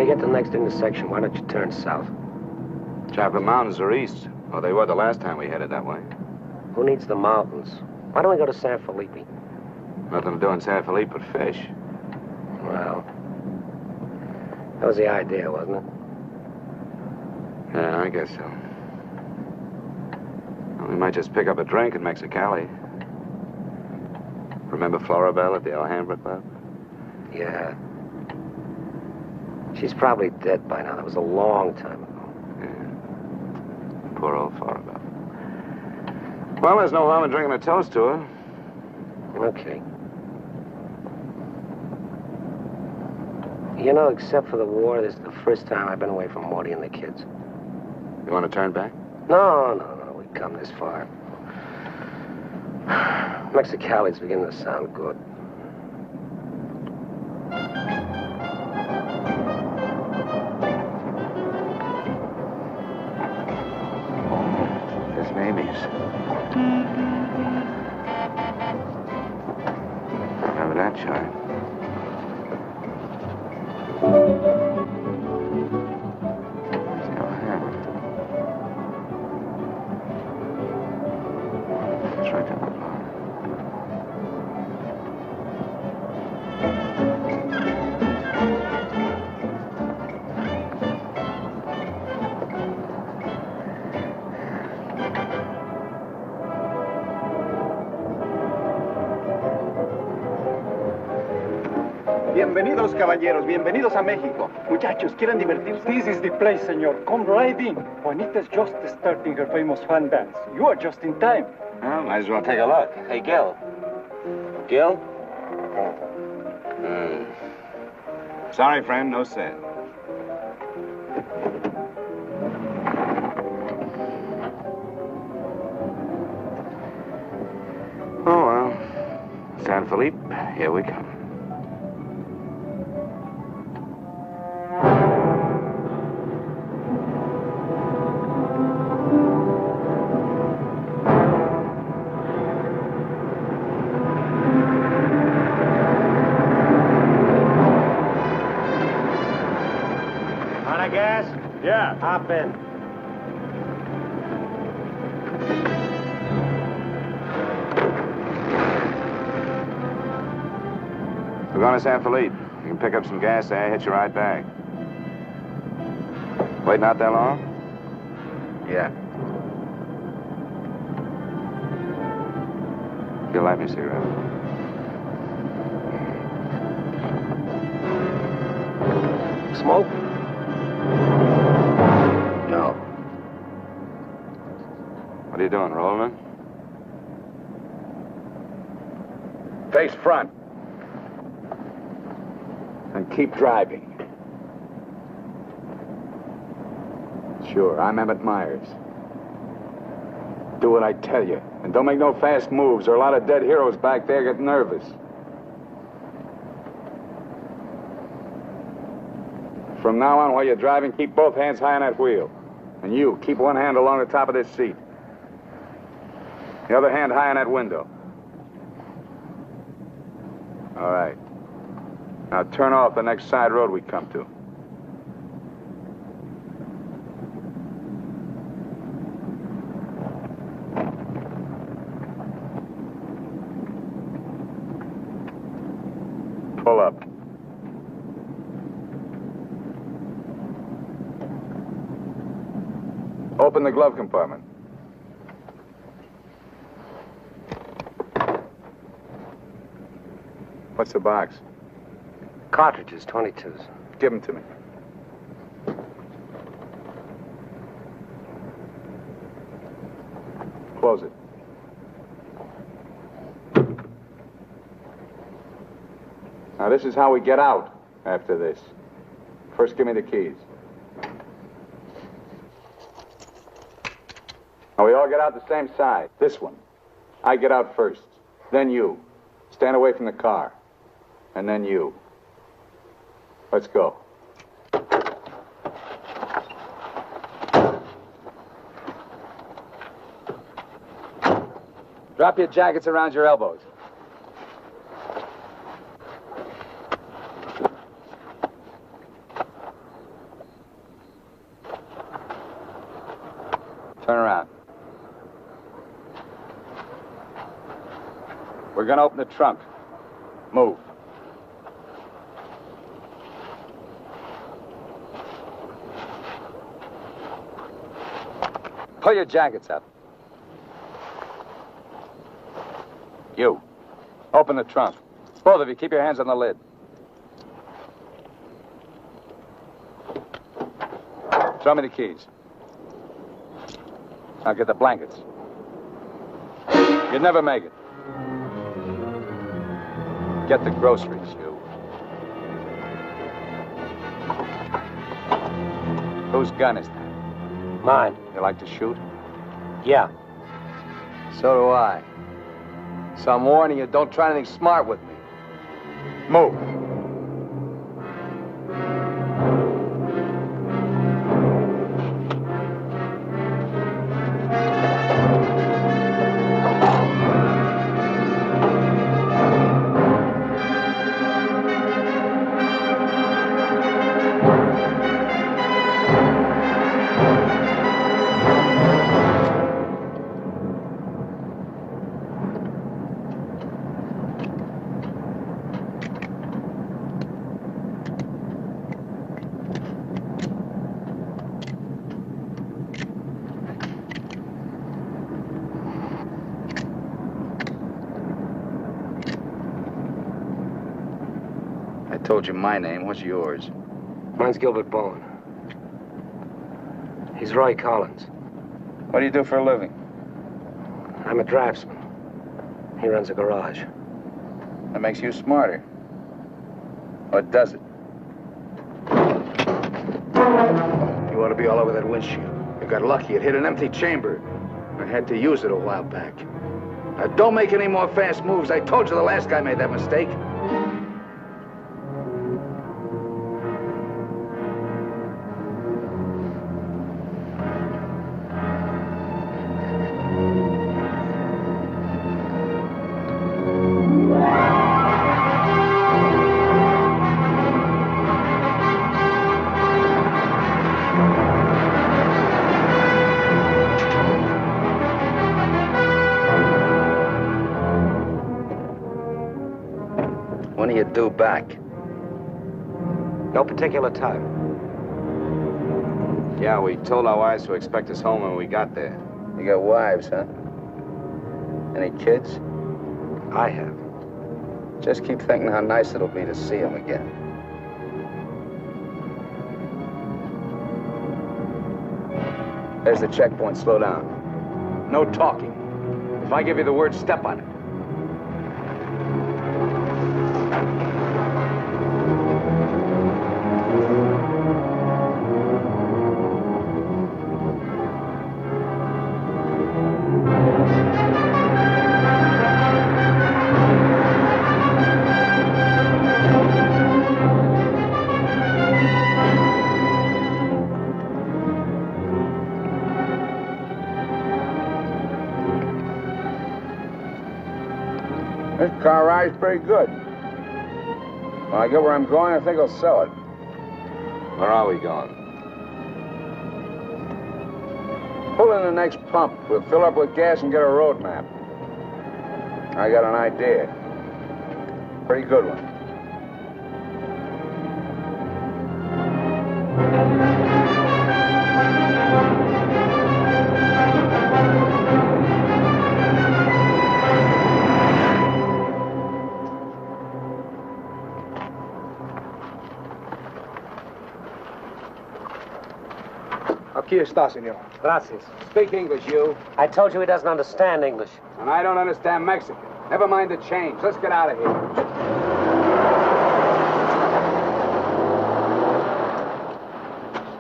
you get to the next intersection, why don't you turn south? Chocolate Mountains are east. Well, they were the last time we headed that way. Who needs the mountains? Why don't we go to San Felipe? Nothing to do in San Felipe but fish. Well, that was the idea, wasn't it? Yeah, I guess so. Well, we might just pick up a drink in Mexicali. Remember Floribel at the Alhambra Club? Yeah. She's probably dead by now. That was a long time ago. Yeah. Poor old Floribel. Well, there's no harm in drinking a toast to her. Okay. You know, except for the war, this is the first time I've been away from Morty and the kids. You want to turn back? No. We've come this far. Mexicali's beginning to sound good. There's Mamie's. Remember that chart? Bienvenidos, caballeros. Bienvenidos a México. Muchachos, ¿quieren divertirse? This is the place, senor. Come right in. Juanita's just starting her famous fan dance. You are just in time. Well, might as well take a look. Hey, Gil. Gil? Sorry, friend, no sale. Oh, well. San Felipe, here we come. Yeah. Hop in. We're going to San Felipe. You can pick up some gas there, hitch a ride back. Waiting out there long? Yeah. You'll light me a cigarette. Smoke? No. What are you doing, rolling it? Face front. And keep driving. Sure, I'm Emmett Myers. Do what I tell you. And don't make no fast moves, or a lot of dead heroes back there get nervous. From now on, while you're driving, keep both hands high on that wheel. And you, keep one hand along the top of this seat. The other hand high on that window. All right. Now turn off the next side road we come to. Pull up. Open the glove compartment. What's the box? Cartridges, 22s. Give them to me. Close it. Now, this is how we get out after this. First, give me the keys. Now, we all get out the same side. This one. I get out first. Then you. Stand away from the car. And then you. Let's go. Drop your jackets around your elbows. Turn around. We're gonna open the trunk. Move. Pull your jackets up. You. Open the trunk. Both of you, keep your hands on the lid. Throw me the keys. Now get the blankets. You'd never make it. Get the groceries, you. Whose gun is that? Mine. You like to shoot? Yeah. So do I. So I'm warning you, don't try anything smart with me. Move. I told you my name. What's yours? Mine's Gilbert Bowen. He's Roy Collins. What do you do for a living? I'm a draftsman. He runs a garage. That makes you smarter. Or does it? You ought to be all over that windshield. You got lucky. It hit an empty chamber. I had to use it a while back. Now, don't make any more fast moves. I told you the last guy made that mistake. When are you due back? No particular time. Yeah, we told our wives to expect us home when we got there. You got wives, huh? Any kids? I have. Just keep thinking how nice it'll be to see them again. There's the checkpoint. Slow down. No talking. If I give you the word, step on it. This car ride's pretty good. When I get where I'm going, I think I'll sell it. Where are we going? Pull in the next pump. We'll fill up with gas and get a road map. I got an idea. Pretty good one. Aquí está, señor. Gracias. Speak English, you. I told you he doesn't understand English. And I don't understand Mexican. Never mind the change. Let's get out of here.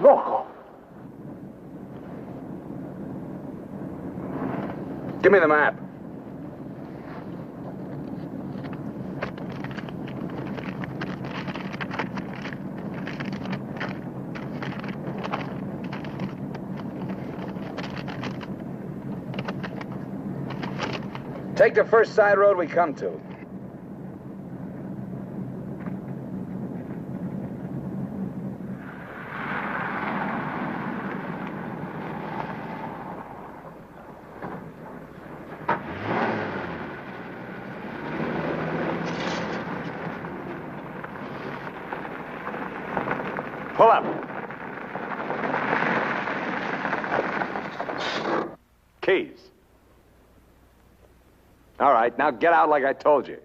Loco. Give me the map. Take the first side road we come to. Pull up. Keys. All right, now get out like I told you.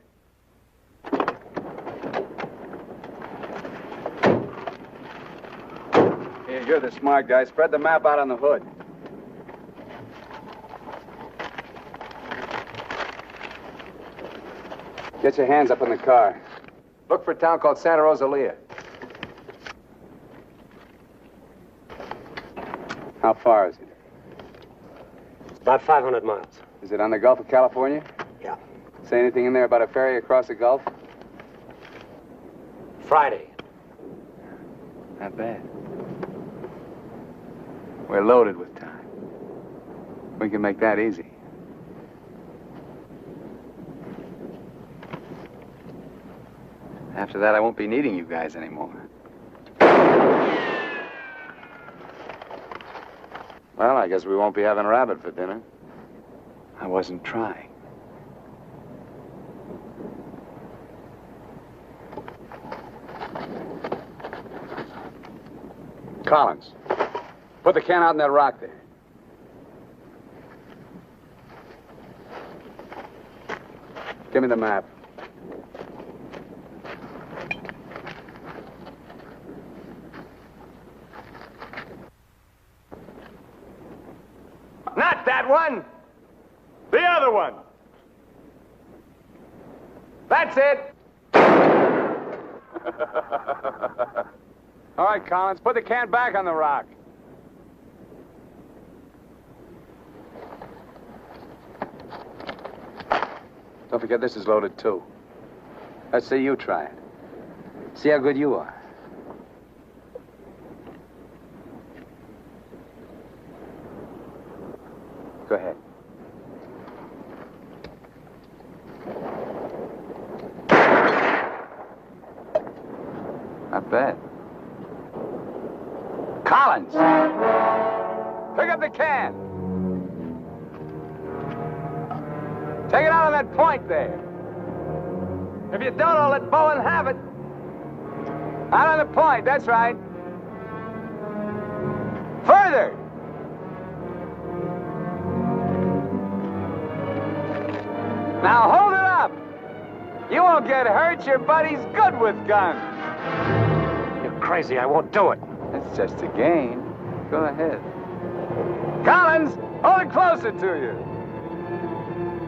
Here, you're the smart guy. Spread the map out on the hood. Get your hands up in the car. Look for a town called Santa Rosalia. How far is it? About 500 miles. Is it on the Gulf of California? Yeah. Say anything in there about a ferry across the Gulf? Friday. Not bad. We're loaded with time. We can make that easy. After that, I won't be needing you guys anymore. Well, I guess we won't be having rabbit for dinner. I wasn't trying. Collins, put the can out in that rock there. Give me the map. Not that one! The other one! That's it! All right, Collins, put the can back on the rock. Don't forget this is loaded, too. Let's see you try it. See how good you are. Go ahead. Not bad. Collins! Pick up the can! Take it out on that point there. If you don't, I'll let Bowen have it. Out on the point, that's right. Further! Now hold it up! You won't get hurt. Your buddy's good with guns. You're crazy. I won't do it. It's just a game. Go ahead. Collins, hold it closer to you.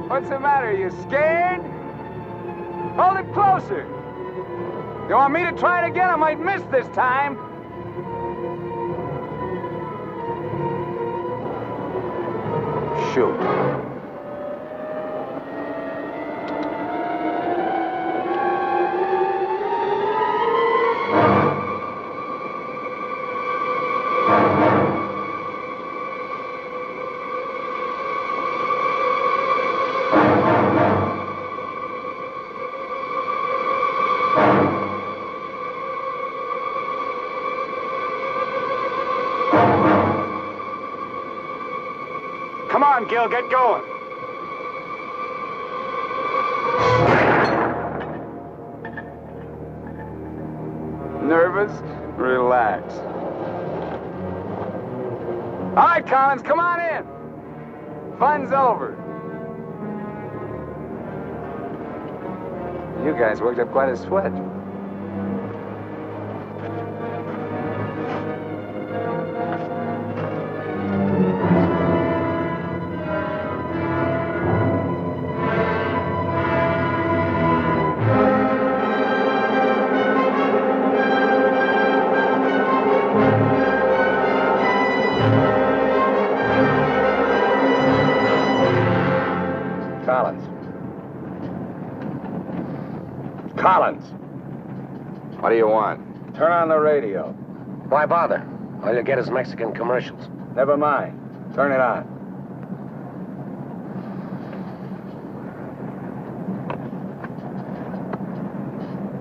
What's the matter? You scared? Hold it closer. You want me to try it again? I might miss this time. Shoot. Come on, Gil, get going. Nervous? Relax. All right, Collins, come on in. Fun's over. You guys worked up quite a sweat. Collins. What do you want? Turn on the radio. Why bother? All you'll get is Mexican commercials. Never mind. Turn it on.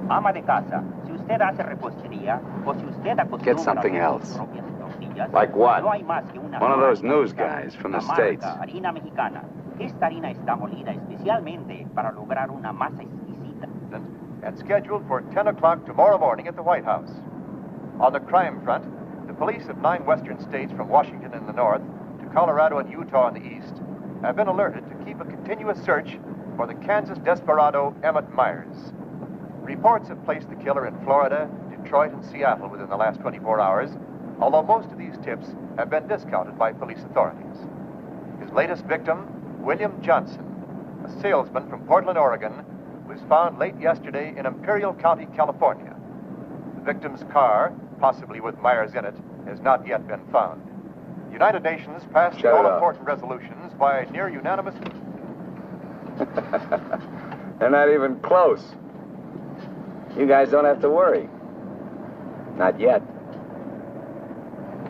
Ama de casa, si usted hace repostería o si usted acostumbra Get something a hacer else. sus propias tortillas, Like what? no hay más que una One of those marca news mexicana, guys from the la marca States. Harina mexicana. Esta harina está molida especialmente para lograr una masa exquisita. And scheduled for 10 o'clock tomorrow morning at the White House. On the crime front, the police of 9 western states from Washington in the north to Colorado and Utah in the east have been alerted to keep a continuous search for the Kansas desperado Emmett Myers. Reports have placed the killer in Florida, Detroit, and Seattle within the last 24 hours, although most of these tips have been discounted by police authorities. His latest victim, William Johnson, a salesman from Portland, Oregon, was found late yesterday in Imperial County, California. The victim's car, possibly with Myers in it, has not yet been found. The United Nations passed all-important resolutions by near unanimous... They're not even close. You guys don't have to worry. Not yet.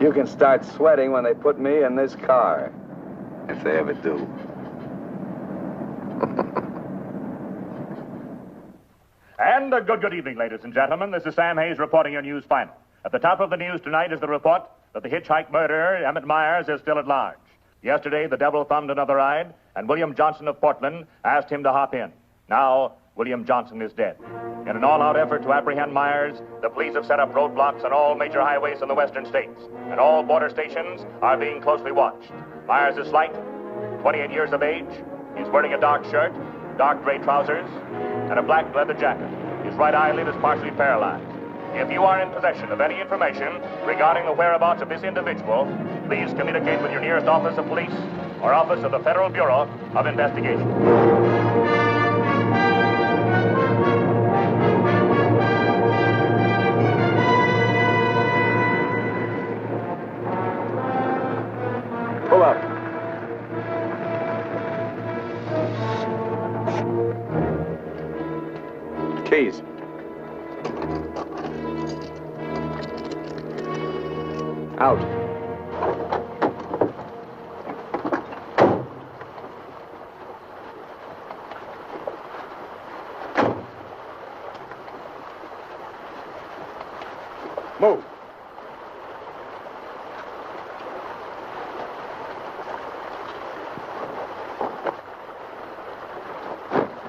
You can start sweating when they put me in this car. If they ever do. And a good evening, ladies and gentlemen. This is Sam Hayes reporting your news final. At the top of the news tonight is the report that the hitchhike murderer, Emmett Myers, is still at large. Yesterday, the devil thumbed another ride, and William Johnson of Portland asked him to hop in. Now, William Johnson is dead. In an all-out effort to apprehend Myers, the police have set up roadblocks on all major highways in the western states, and all border stations are being closely watched. Myers is slight, 28 years of age. He's wearing a dark shirt, dark gray trousers, and a black leather jacket. His right eyelid is partially paralyzed. If you are in possession of any information regarding the whereabouts of this individual, please communicate with your nearest office of police or office of the Federal Bureau of Investigation. Pull up. Keys. Out. Move.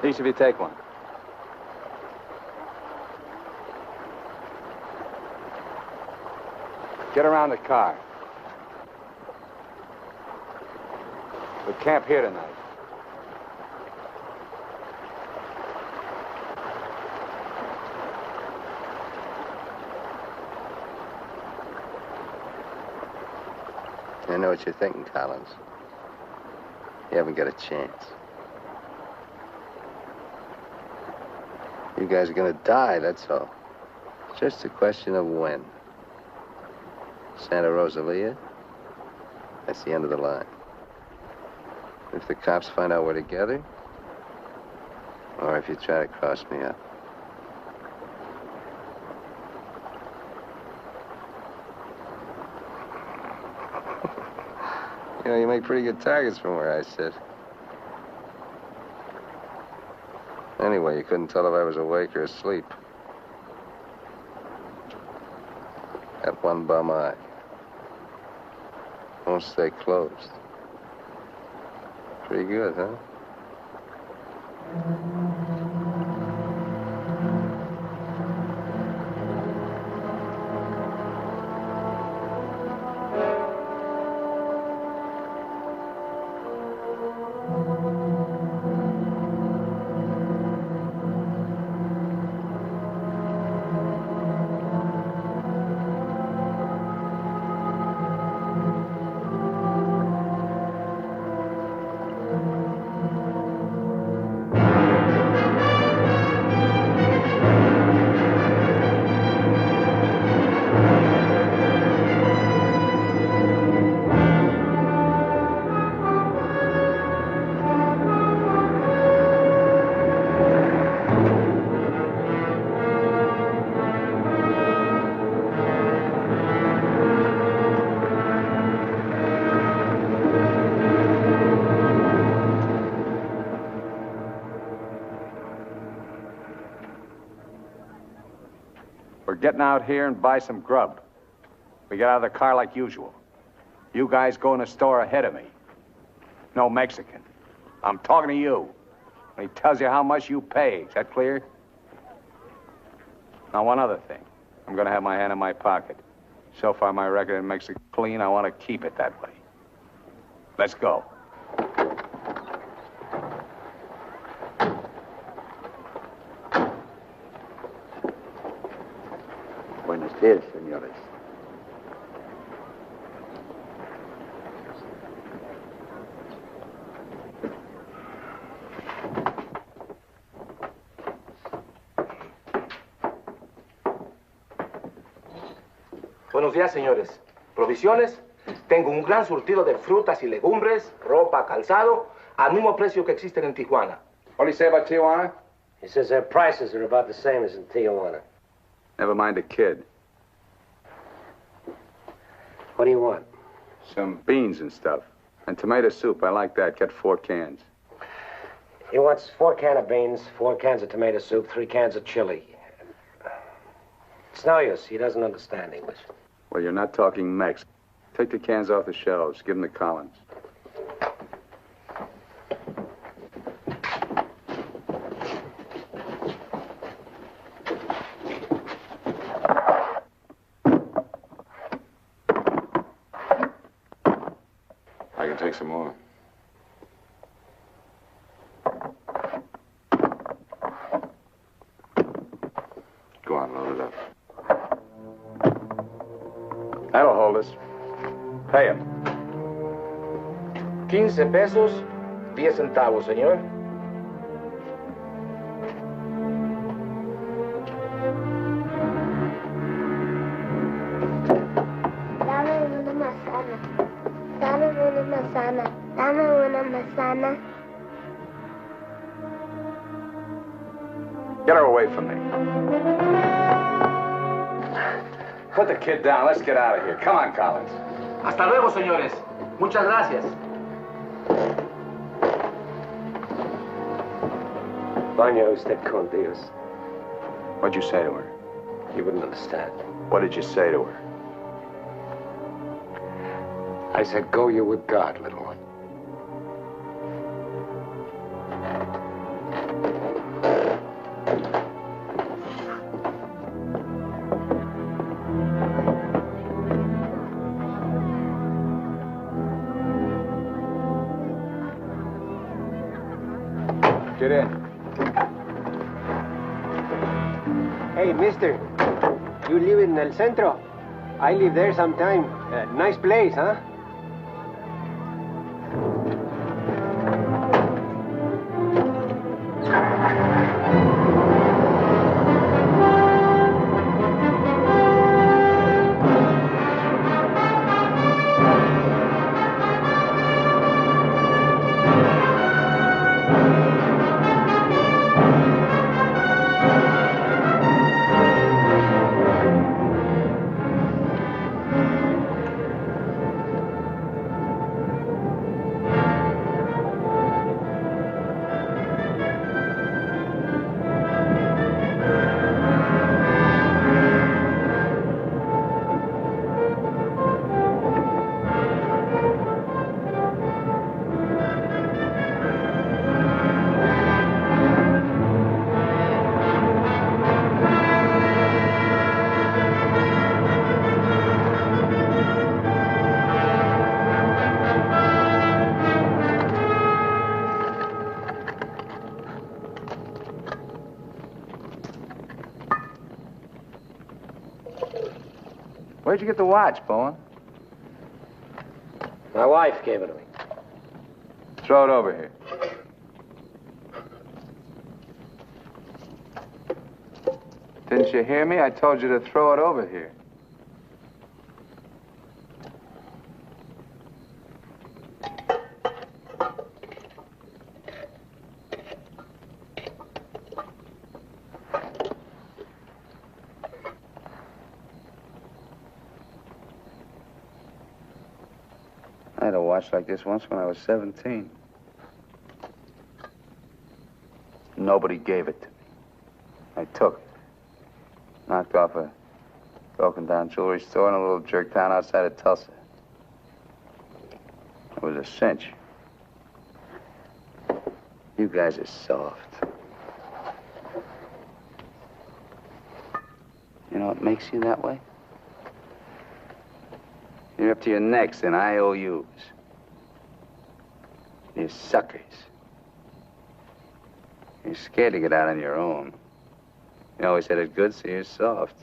Each of you take one. Get around the car. We camp here tonight. I know what you're thinking, Collins. You haven't got a chance. You guys are gonna die, that's all. It's just a question of when. Santa Rosalia, that's the end of the line. If the cops find out we're together, or if you try to cross me up. You know, you make pretty good targets from where I sit. Anyway, you couldn't tell if I was awake or asleep. That one bum eye. Won't stay closed. Pretty good, huh? Getting out here and buy some grub. We get out of the car like usual. You guys go in the store ahead of me. No Mexican. I'm talking to you. He tells you how much you pay. Is that clear? Now, one other thing. I'm gonna have my hand in my pocket. So far, my record makes it clean. I want to keep it that way. Let's go. Buenos días, señores. Buenos días, señores. ¿Provisiones? Tengo un gran surtido de frutas y legumbres, ropa, calzado, al mismo precio que existen en Tijuana. What do you say about Tijuana? He says their prices are about the same as in Tijuana. Never mind the kid. What do you want? Some beans and stuff. And tomato soup. I like that. Get 4 cans. He wants 4 cans of beans, 4 cans of tomato soup, 3 cans of chili. It's no use. He doesn't understand English. Well, you're not talking Mex. Take the cans off the shelves. Give them to Collins. I can take some more. Go on, load it up. That'll hold us. Pay him. 15 pesos, 10 centavos, señor. Dame una manzana. Dame una manzana. Dame una manzana. Get her away from me. Put the kid down. Let's get out of here. Come on, Collins. Hasta luego, señores. Muchas gracias. Vaya usted con Dios. What'd you say to her? You wouldn't understand. What did you say to her? I said, go you with God, little one. Get in. Hey, mister. You live in El Centro? I live there sometime. Nice place, huh? Where'd you get the watch, Bowen? My wife gave it to me. Throw it over here. Didn't you hear me? I told you to throw it over here. I had a watch like this once when I was 17. Nobody gave it to me. I took it. Knocked off a broken-down jewelry store in a little jerk town outside of Tulsa. It was a cinch. You guys are soft. You know what makes you that way? You're up to your necks in IOUs. You're suckers. You're scared to get out on your own. You always had it good, so you're soft.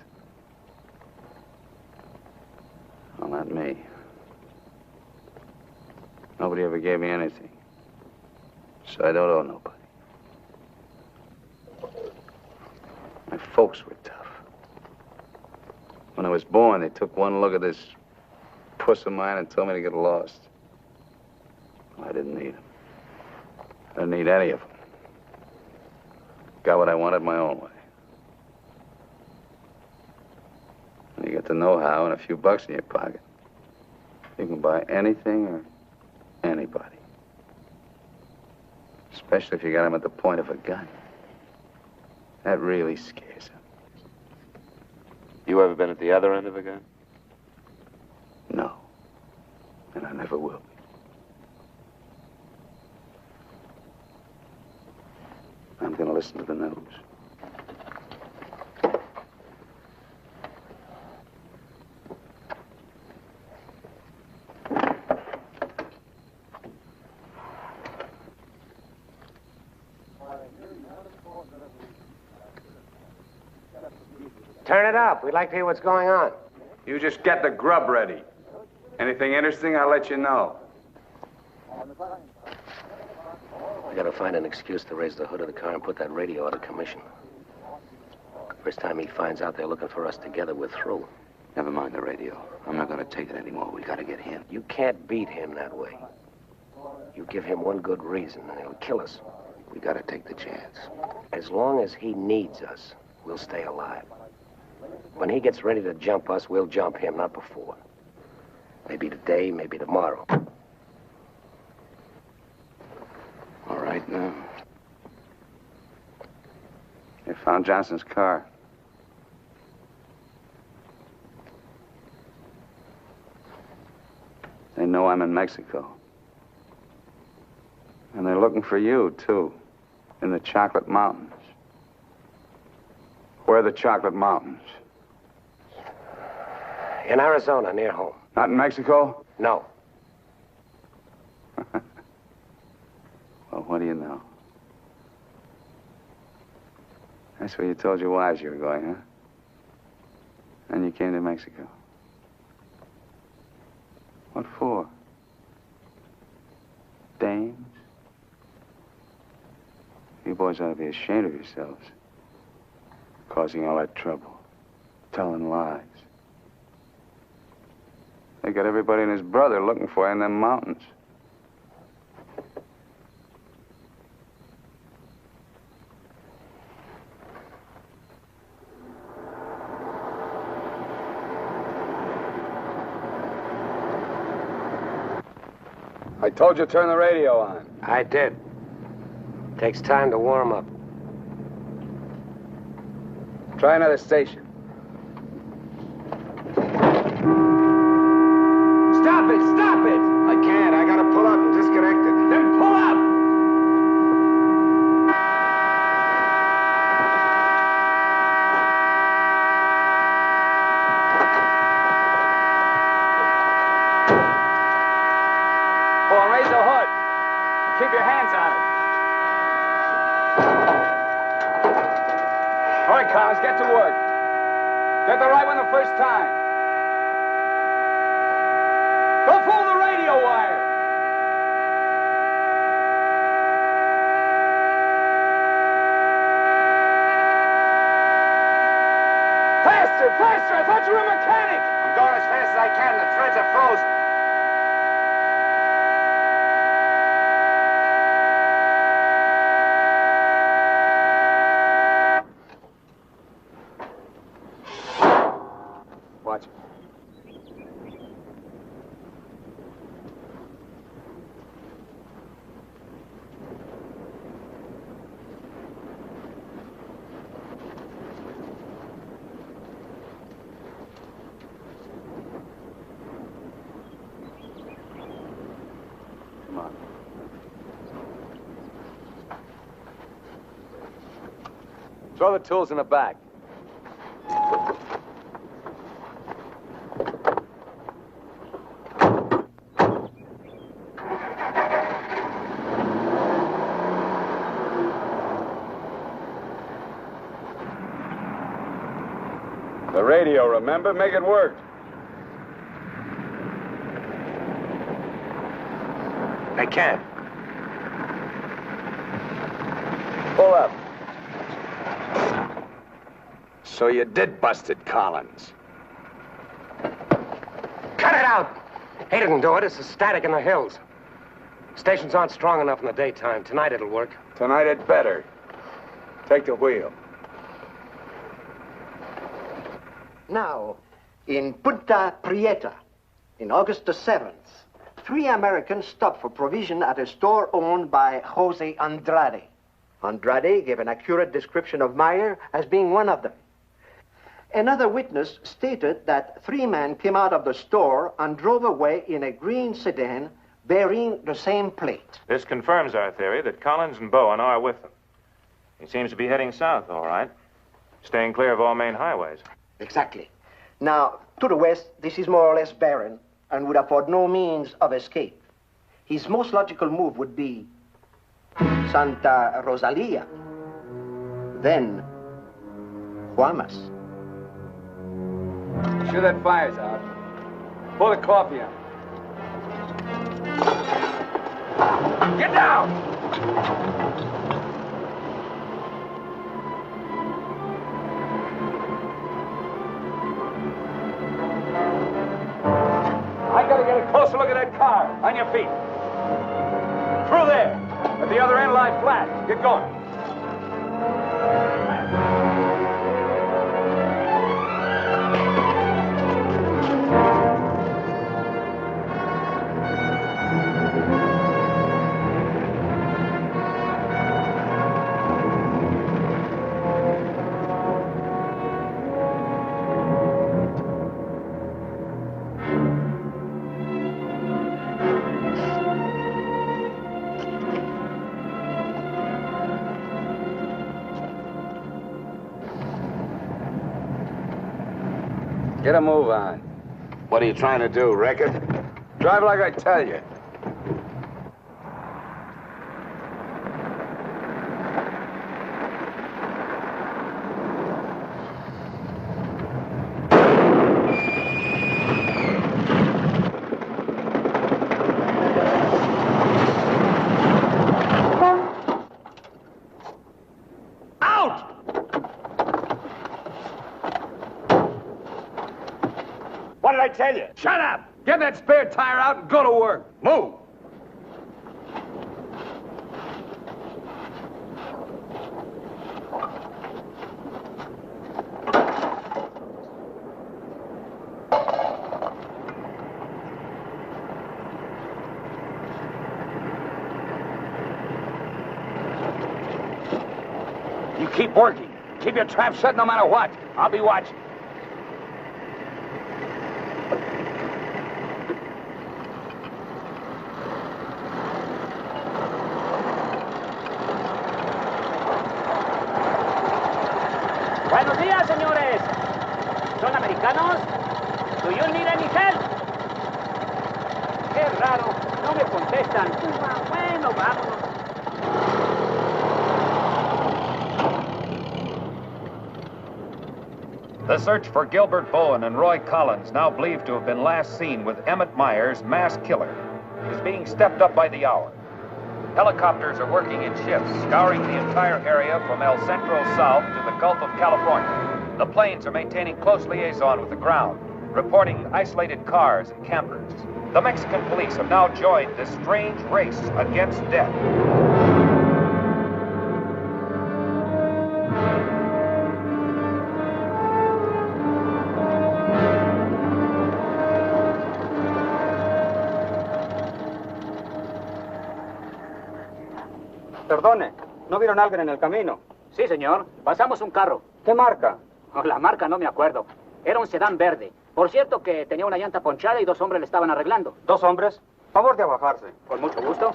Well, not me. Nobody ever gave me anything. So I don't owe nobody. My folks were tough. When I was born, they took one look at this puss of mine and told me to get lost. Well, I didn't need them. I didn't need any of them. Got what I wanted my own way. And you get the know-how and a few bucks in your pocket. You can buy anything or anybody. Especially if you got them at the point of a gun. That really scares them. You ever been at the other end of a gun? No. And I never will be. I'm gonna listen to the news. Turn it up. We'd like to hear what's going on. You just get the grub ready. Anything interesting, I'll let you know. We gotta find an excuse to raise the hood of the car and put that radio out of commission. First time he finds out they're looking for us together, we're through. Never mind the radio. I'm not going to take it anymore. We got to get him. You can't beat him that way. You give him one good reason, and he'll kill us. We got to take the chance. As long as he needs us, we'll stay alive. When he gets ready to jump us, we'll jump him, not before. Maybe today, maybe tomorrow. All right, now. They found Johnson's car. They know I'm in Mexico. And they're looking for you, too, in the Chocolate Mountains. Where are the Chocolate Mountains? In Arizona, near home. Not in Mexico? No. Well, what do you know? That's where you told your wives you were going, huh? And you came to Mexico. What for? Dames? You boys ought to be ashamed of yourselves. Causing all that trouble. Telling lies. They got everybody and his brother looking for you in them mountains. I told you to turn the radio on. I did. Takes time to warm up. Try another station. Stop it! Stop it! I can't. I gotta pull up and disconnect it. Then pull up! Oh, and raise the hood. Keep your hands on it. All right, Collins, get to work. Get the right one the first time. Don't fool the radio wire. Faster, faster! I thought you were a mechanic. I'm going as fast as I can. The threads are frozen. Watch it. Come on. Throw the tools in the back. radio, remember? Make it work. They can't. Pull up. So you did bust it, Collins. Cut it out! He didn't do it. It's the static in the hills. Stations aren't strong enough in the daytime. Tonight it'll work. Tonight it better. Take the wheel. Now, in Punta Prieta, in August the 7th, 3 Americans stopped for provision at a store owned by Jose Andrade. Andrade gave an accurate description of Meyer as being one of them. Another witness stated that 3 men came out of the store and drove away in a green sedan bearing the same plate. This confirms our theory that Collins and Bowen are with them. He seems to be heading south, all right. Staying clear of all main highways. Exactly. Now, to the west, this is more or less barren and would afford no means of escape. His most logical move would be Santa Rosalia, then Guamas. Sure that fire's out. Pour the coffee on. Get down! I gotta get a closer look at that car. On your feet. Through there. At the other end, lie flat. Get going. Get a move on. What are you trying to do, wreck it? Drive like I tell you. What did I tell you? Shut up! Get that spare tire out and go to work. Move! You keep working. Keep your trap shut no matter what. I'll be watching. Buenos días, señores. ¿Son americanos? Do you need any help? Qué raro, no me contestan. Bueno, vámonos. The search for Gilbert Bowen and Roy Collins, now believed to have been last seen with Emmett Myers, mass killer, is being stepped up by the hour. Helicopters are working in shifts, scouring the entire area from El Centro south to the Gulf of California. The planes are maintaining close liaison with the ground, reporting isolated cars and campers. The Mexican police have now joined this strange race against death. Perdone, ¿no vieron a alguien en el camino? Sí, señor. Pasamos un carro. ¿Qué marca? Oh, la marca no me acuerdo. Era un sedán verde. Por cierto que tenía una llanta ponchada y 2 hombres le estaban arreglando. ¿2 hombres? Favor de abajarse. Con mucho gusto.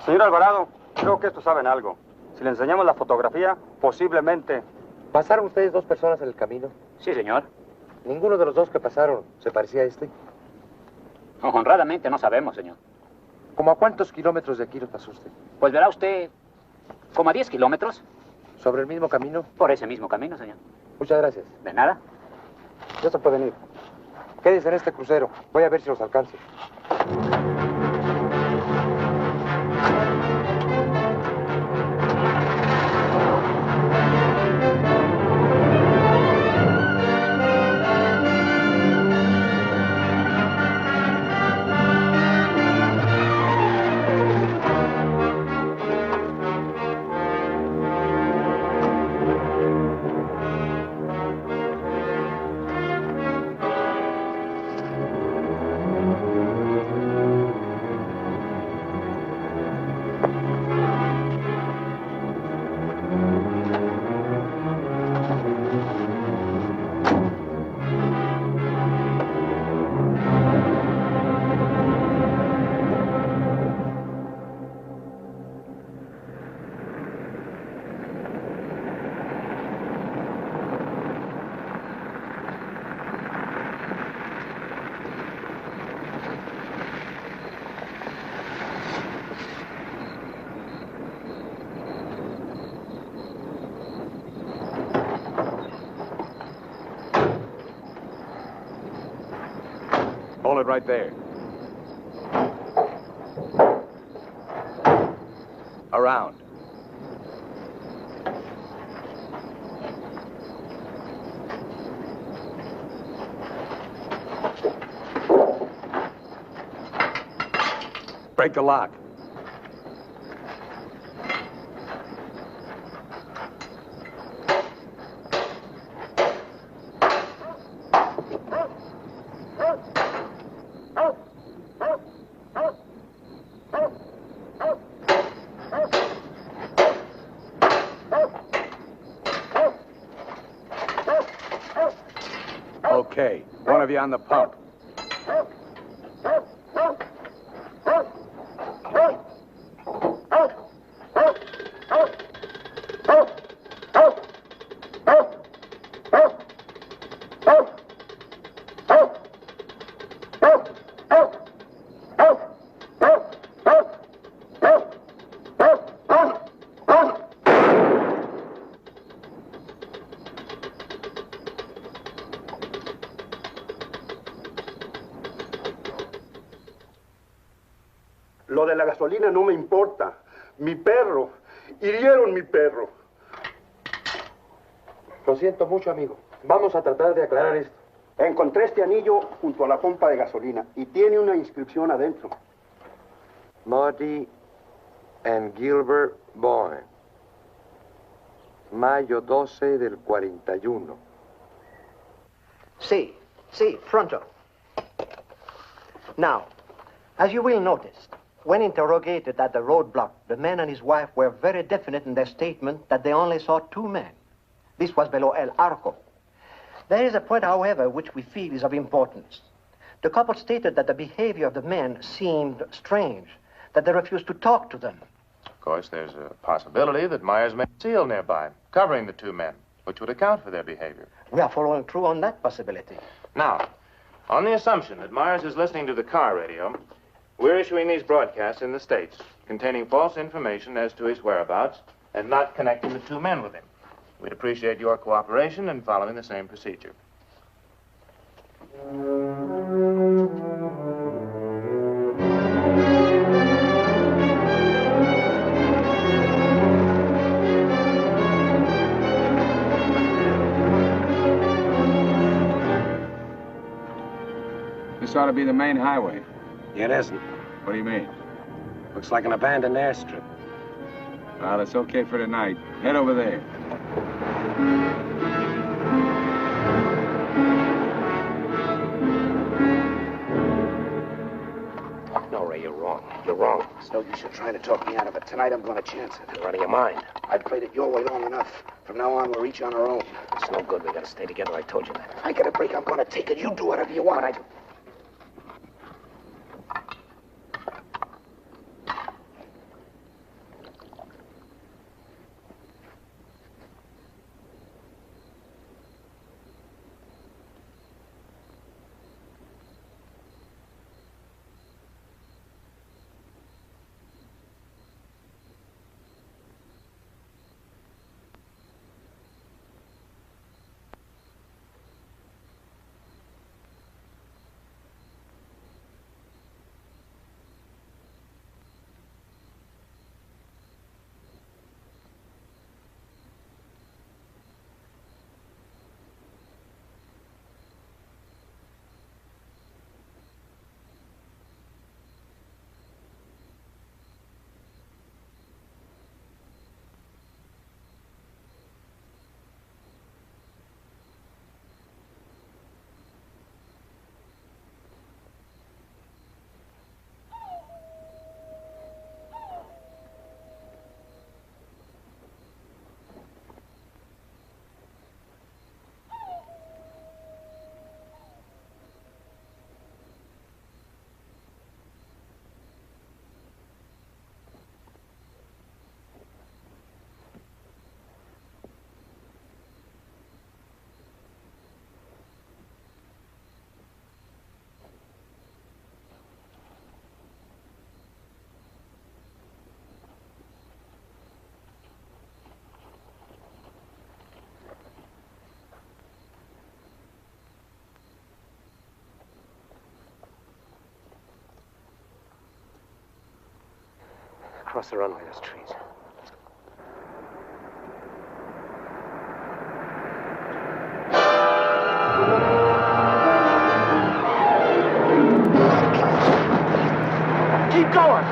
Señor Alvarado, creo que estos saben algo. Si le enseñamos la fotografía, posiblemente... ¿Pasaron ustedes 2 personas en el camino? Sí, señor. ¿Ninguno de los 2 que pasaron se parecía a este? Honradamente no sabemos, señor. ¿Cómo a cuántos kilómetros de aquí nos pasó usted? Pues verá usted, como a 10 kilómetros. ¿Sobre el mismo camino? Por ese mismo camino, señor. Muchas gracias. De nada. Ya se pueden ir. Quédense en este crucero. Voy a ver si los alcanzo. Hold it right there. Around. Break the lock. Okay, one of you on the pump. Lo de la gasolina no me importa. Mi perro. Hirieron mi perro. Lo siento mucho, amigo. Vamos a tratar de aclarar esto. Encontré este anillo junto a la pompa de gasolina y tiene una inscripción adentro. Marty and Gilbert Bowen. Mayo 12 del 41. Sí, pronto. Now, as you will notice, when interrogated at the roadblock, the man and his wife were very definite in their statement that they only saw two men. This was below El Arco. There is a point, however, which we feel is of importance. The couple stated that the behavior of the men seemed strange, that they refused to talk to them. Of course, there's a possibility that Myers may seal nearby, covering the two men, which would account for their behavior. We are following through on that possibility. Now, on the assumption that Myers is listening to the car radio, we're issuing these broadcasts in the States, containing false information as to his whereabouts and not connecting the two men with him. We'd appreciate your cooperation in following the same procedure. This ought to be the main highway. It isn't. What do you mean? Looks like an abandoned airstrip. Well, it's okay for tonight. Head over there. No, Ray, you're wrong. You're wrong. It's no use you trying to talk me out of it. Tonight I'm going to chance it. You're out of your mind. I've played it your way long enough. From now on, we're each on our own. It's no good. We gotta stay together. I told you that. If I get a break, I'm going to take it. You do whatever you want. Across the runway, there's trees. Keep going!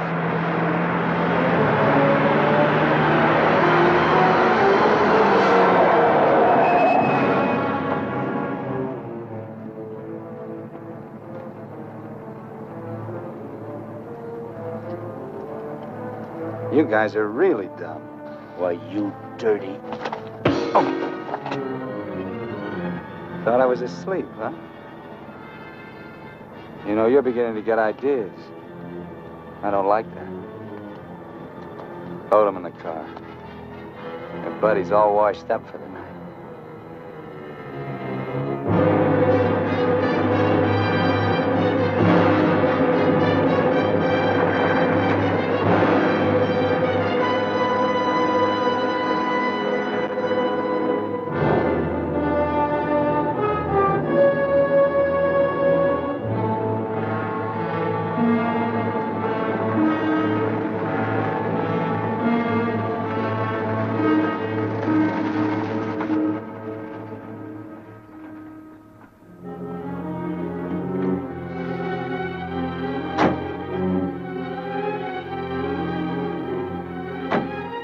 You guys are really dumb. Why, you dirty... Thought I was asleep, huh? You know, you're beginning to get ideas. I don't like that. Load him in the car. Your buddy's all washed up for the night.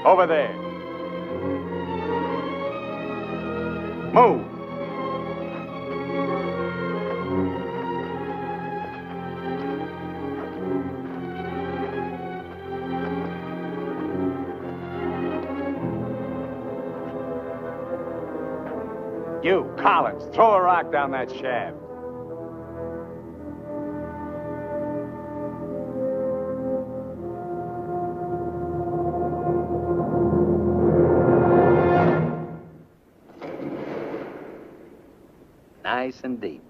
Over there. Move. You, Collins, throw a rock down that shaft. Nice and deep.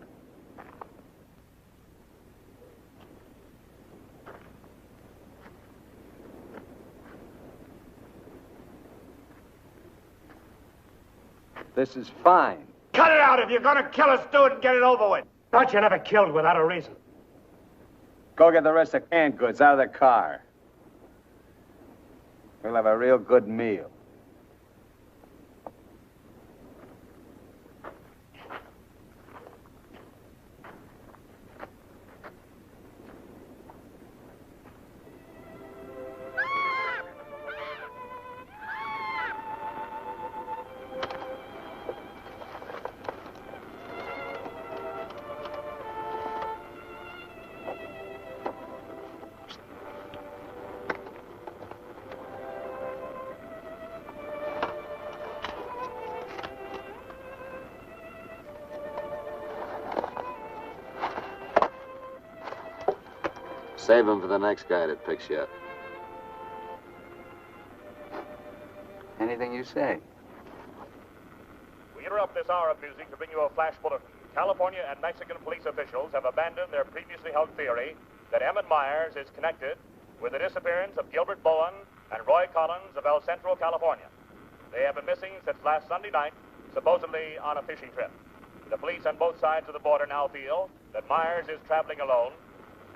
This is fine. Cut it out. If you're going to kill us, do it and get it over with. Thought you never killed without a reason. Go get the rest of canned goods out of the car. We'll have a real good meal. Save him for the next guy that picks you up. Anything you say. We interrupt this hour of music to bring you a flash bulletin. California and Mexican police officials have abandoned their previously held theory that Emmett Myers is connected with the disappearance of Gilbert Bowen and Roy Collins of El Centro, California. They have been missing since last Sunday night, supposedly on a fishing trip. The police on both sides of the border now feel that Myers is traveling alone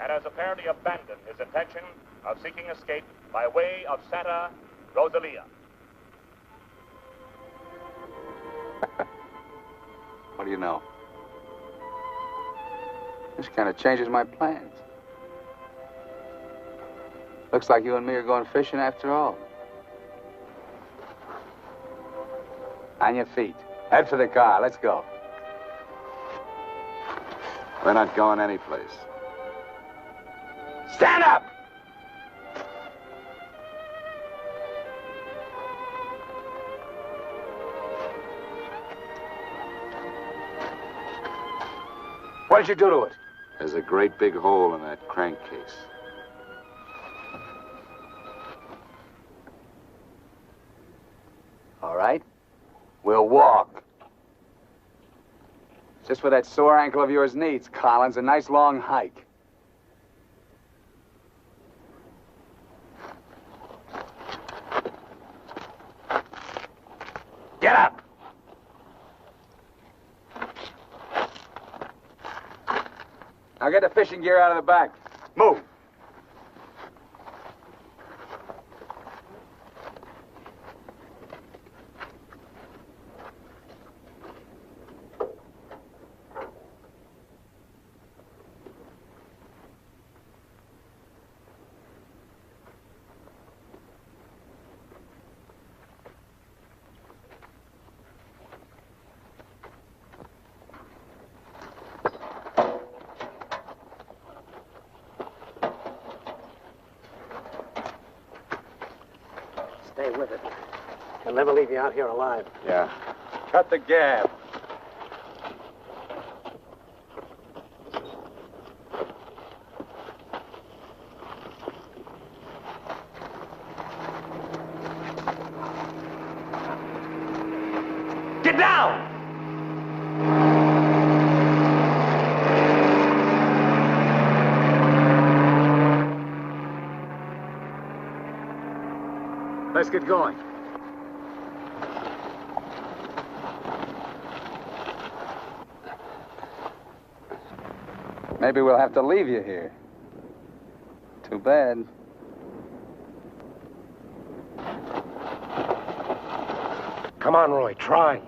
and has apparently abandoned his intention of seeking escape by way of Santa Rosalia. What do you know? This kind of changes my plans. Looks like you and me are going fishing after all. On your feet. Head for the car. Let's go. We're not going anyplace. Stand up! What did you do to it? There's a great big hole in that crankcase. All right. We'll walk. Just what that sore ankle of yours needs, Collins. A nice long hike. Get up! Now get the fishing gear out of the back. Move! Stay with it. He'll never leave you out here alive. Yeah. Cut the gab. Get down! Let's get going. Maybe we'll have to leave you here. Too bad. Come on, Roy, try.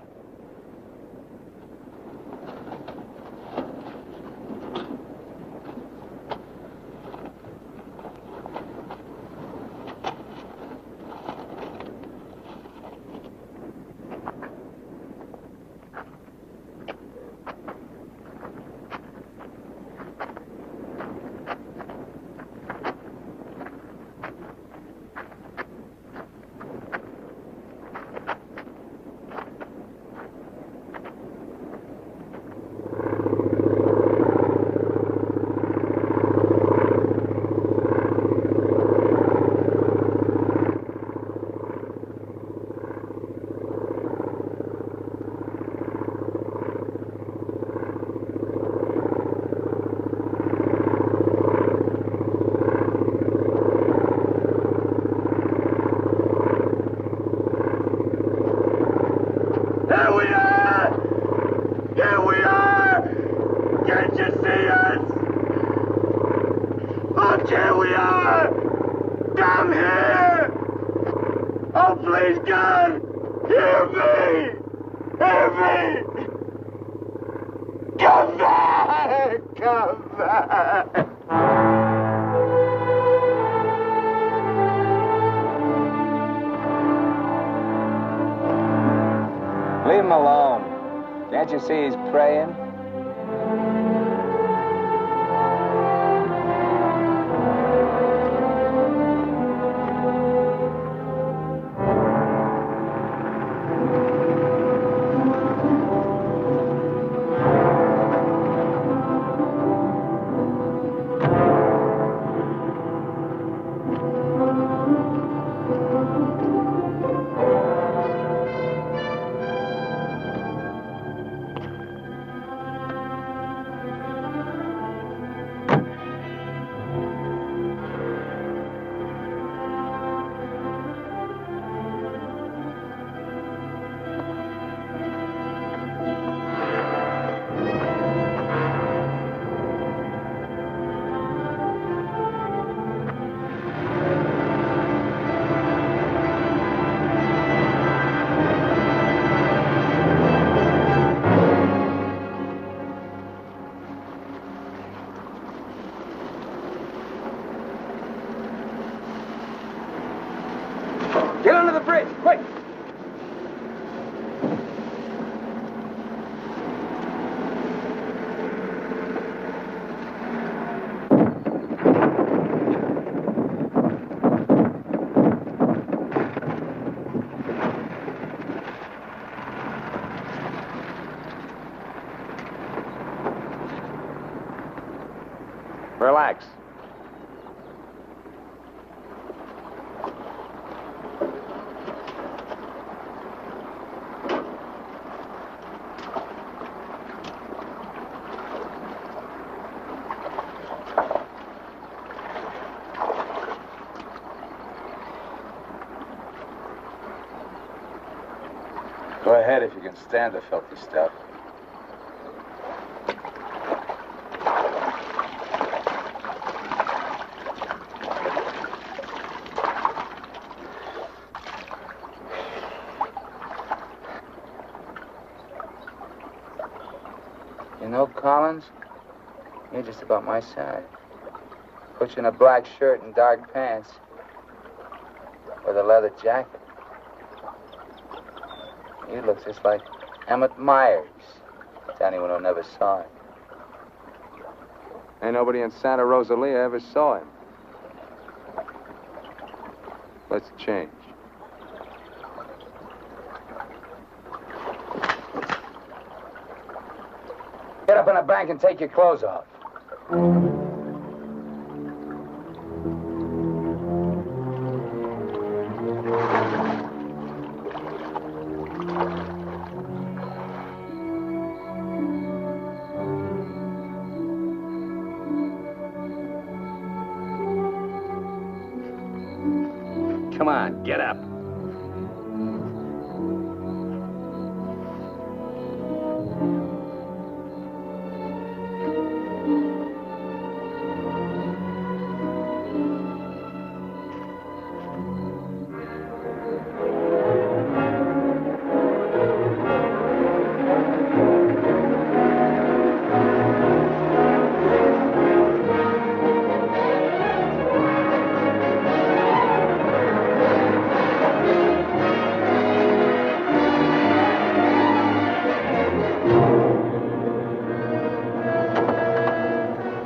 Leave him alone. Can't you see he's praying? Get under the bridge, quick! Relax. Go ahead if you can stand the filthy stuff. You know, Collins, you're just about my size. Put you in a black shirt and dark pants with a leather jacket. You look just like Emmett Myers, to anyone who never saw him. Ain't nobody in Santa Rosalia ever saw him. Let's change. open a bank and take your clothes off. Come on, get up.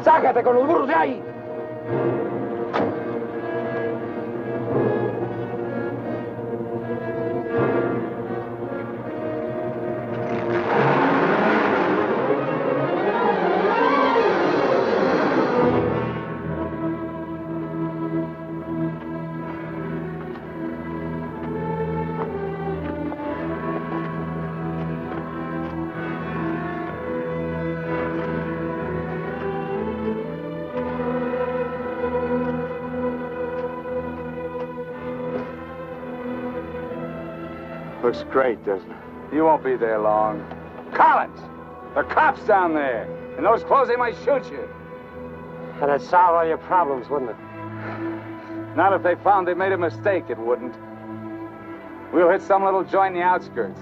¡Sácate con los burros de ahí! Looks great, doesn't it? You won't be there long. Collins! The cops down there! In those clothes, they might shoot you. That'd solve all your problems, wouldn't it? Not if they found they made a mistake, it wouldn't. We'll hit some little joint in the outskirts.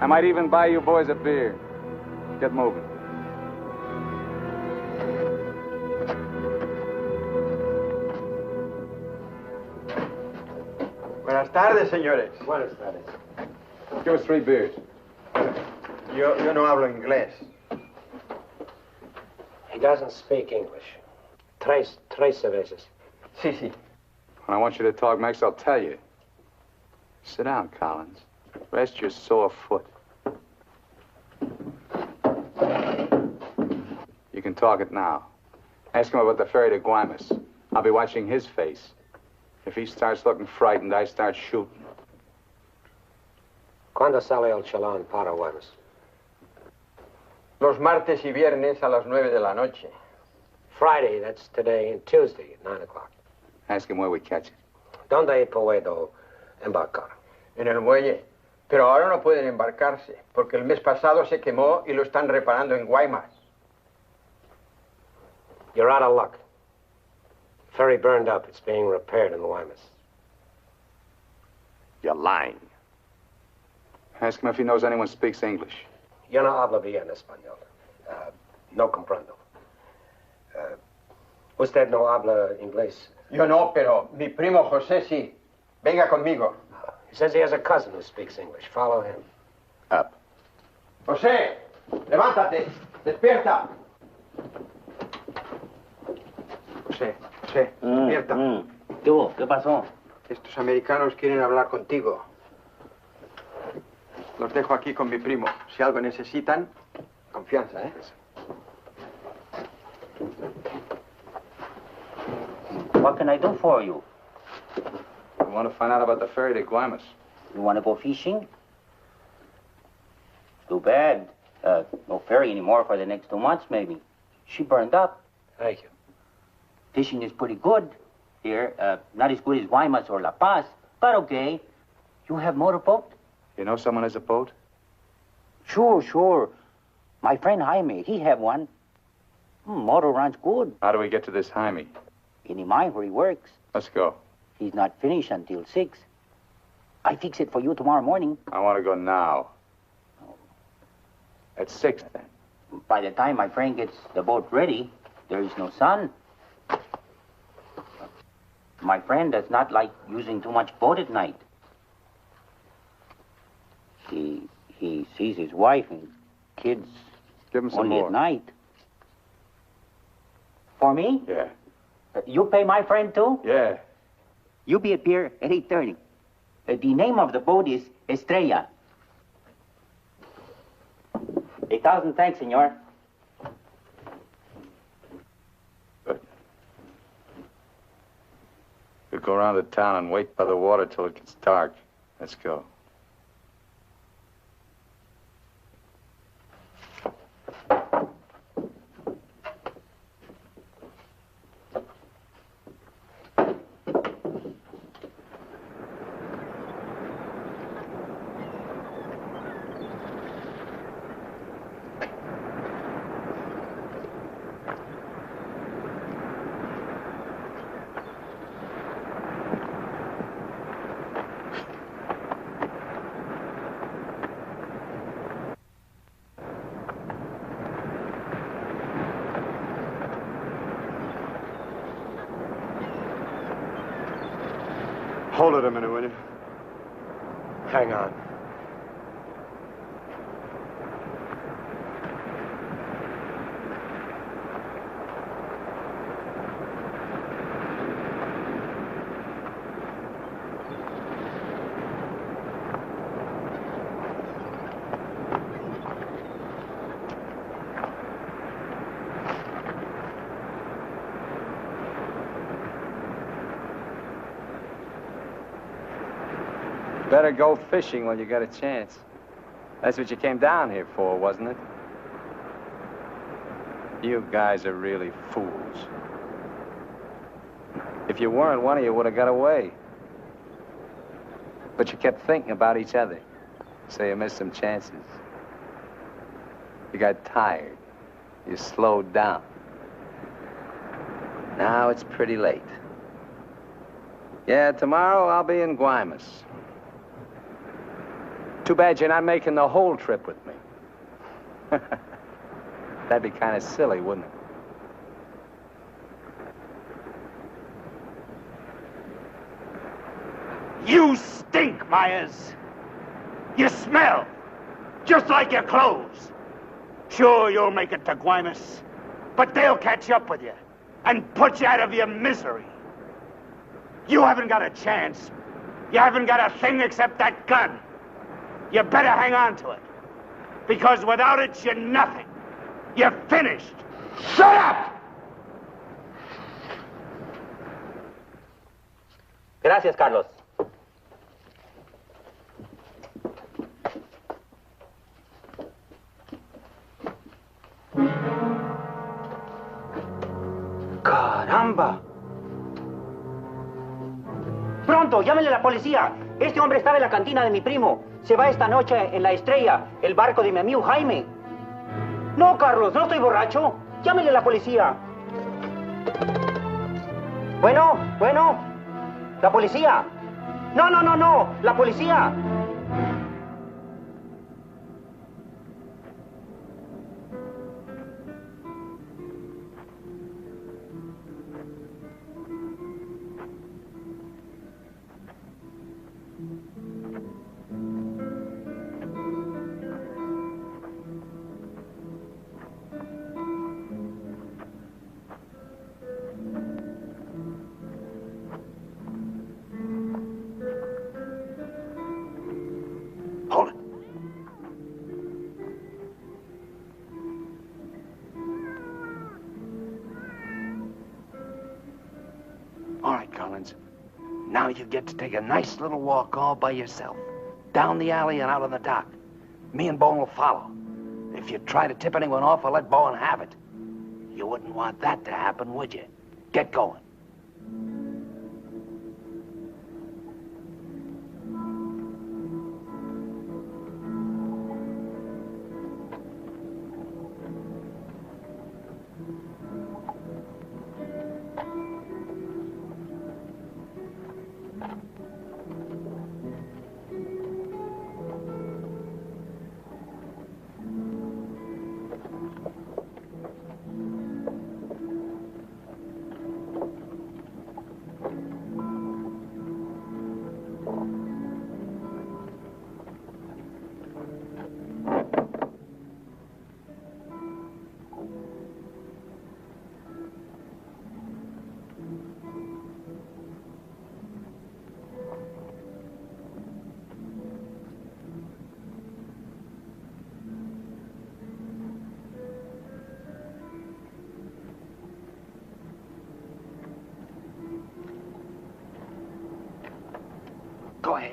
I might even buy you boys a beer. Get moving. Buenas tardes, señores. Buenas tardes. Give us 3 beers. Yo no hablo inglés. He doesn't speak English. Tres cervezas. Sí, sí. When I want you to talk, Max, I'll tell you. Sit down, Collins. Rest your sore foot. You can talk it now. Ask him about the ferry to Guaymas. I'll be watching his face. If he starts looking frightened, I start shooting. ¿Cuándo sale el chalán para Guaymas? Los martes y viernes a las 9 de la noche. Friday, that's today, and Tuesday at 9 o'clock. Ask him where we catch it. ¿Dónde puedo embarcar? En el muelle. Pero ahora no pueden embarcarse, porque el mes pasado se quemó y lo están reparando en Guaymas. You're out of luck. Ferry burned up. It's being repaired in Guaymas. You're lying. Ask him if he knows anyone speaks English. Yo no hablo bien español. No comprendo. ¿Usted no habla inglés? Yo no, pero mi primo José sí. Venga conmigo. He says he has a cousin who speaks English. Follow him. Up. José, levántate. Despierta. José, despierta. ¿Qué pasó? Estos americanos quieren hablar contigo. Los dejo aquí con mi primo. Si algo necesitan, confianza, ¿eh? What can I do for you? I want to find out about the ferry to Guaymas. You want to go fishing? Too bad. No ferry anymore for the next 2 months, maybe. She burned up. Thank you. Fishing is pretty good here. Not as good as Guaymas or La Paz, but okay. You have motorboat? You know someone has a boat? Sure. My friend Jaime, he have one. Motor runs good. How do we get to this Jaime? In the mine where he works. Let's go. He's not finished until 6. I fix it for you tomorrow morning. I want to go now. At 6, then. By the time my friend gets the boat ready, there is no sun. My friend does not like using too much boat at night. He sees his wife and kids Give him some only more. at night. For me? Yeah. You pay my friend too? Yeah. You be at pier at 8:30. The name of the boat is Estrella. 1,000 thanks, senor. We'll go around the town and wait by the water till it gets dark. Let's go. Hold it a minute, will you? Hang on. Better go fishing while you got a chance. That's what you came down here for, wasn't it? You guys are really fools. If you weren't, one of you would have got away. But you kept thinking about each other, so you missed some chances. You got tired. You slowed down. Now it's pretty late. Yeah, tomorrow I'll be in Guaymas. Too bad you're not making the whole trip with me. That'd be kind of silly, wouldn't it? You stink, Myers. You smell, just like your clothes. Sure, you'll make it to Guaymas, but they'll catch up with you and put you out of your misery. You haven't got a chance. You haven't got a thing except that gun. You better hang on to it, because without it, you're nothing. You're finished. Shut up! Gracias, Carlos. ¡Caramba! Pronto, llámenle a la policía. Este hombre estaba en la cantina de mi primo. Se va esta noche en la Estrella, el barco de mi amigo Jaime. No, Carlos, no estoy borracho. Llámenle a la policía. Bueno, la policía. No, la policía. Now you get to take a nice little walk all by yourself. Down the alley and out on the dock. Me and Bowen will follow. If you try to tip anyone off, I'll let Bowen have it. You wouldn't want that to happen, would you? Get going.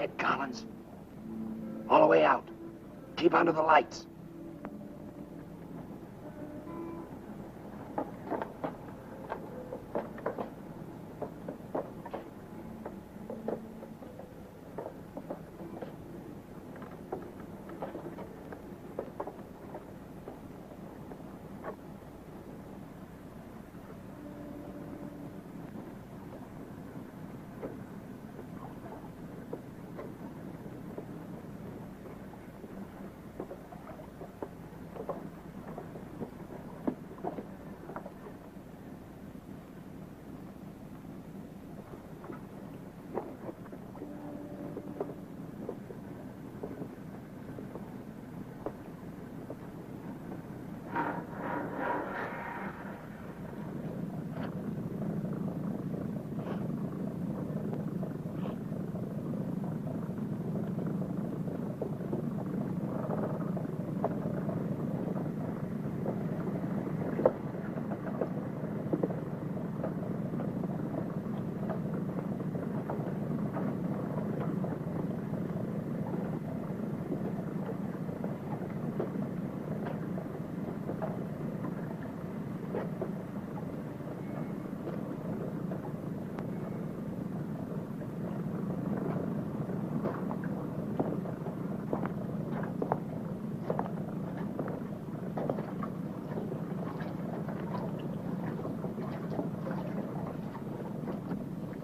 ahead, Collins. All the way out. Keep under the lights.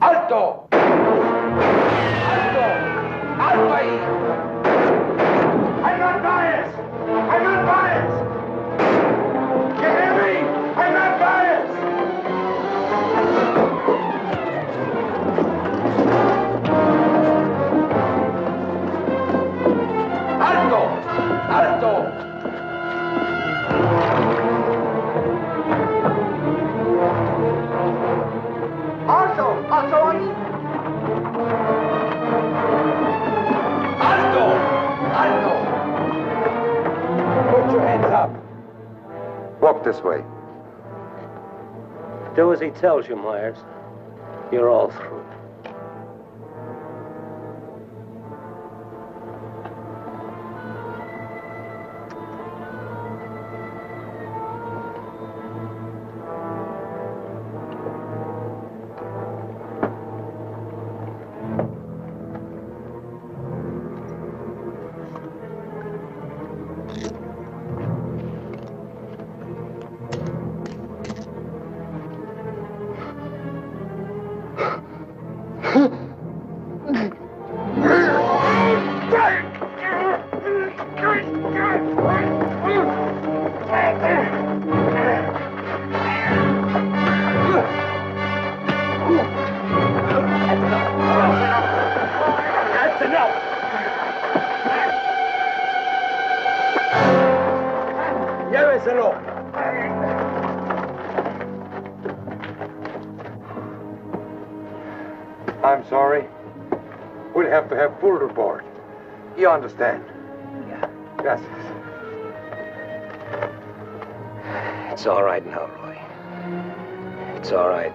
¡Alto! ¡Alto! ¡Alto ahí! I'm not biased! I'm not biased! You hear me? I'm not biased! ¡Alto! ¡Alto! Also ahí. ¡Alto! ¡Alto! Put your hands up. Walk this way. Do as he tells you, Myers. You're all through. Lléveselo. I'm sorry. We'll have to have full report. You understand? Yeah. Gracias. It's all right now, Roy. It's all right.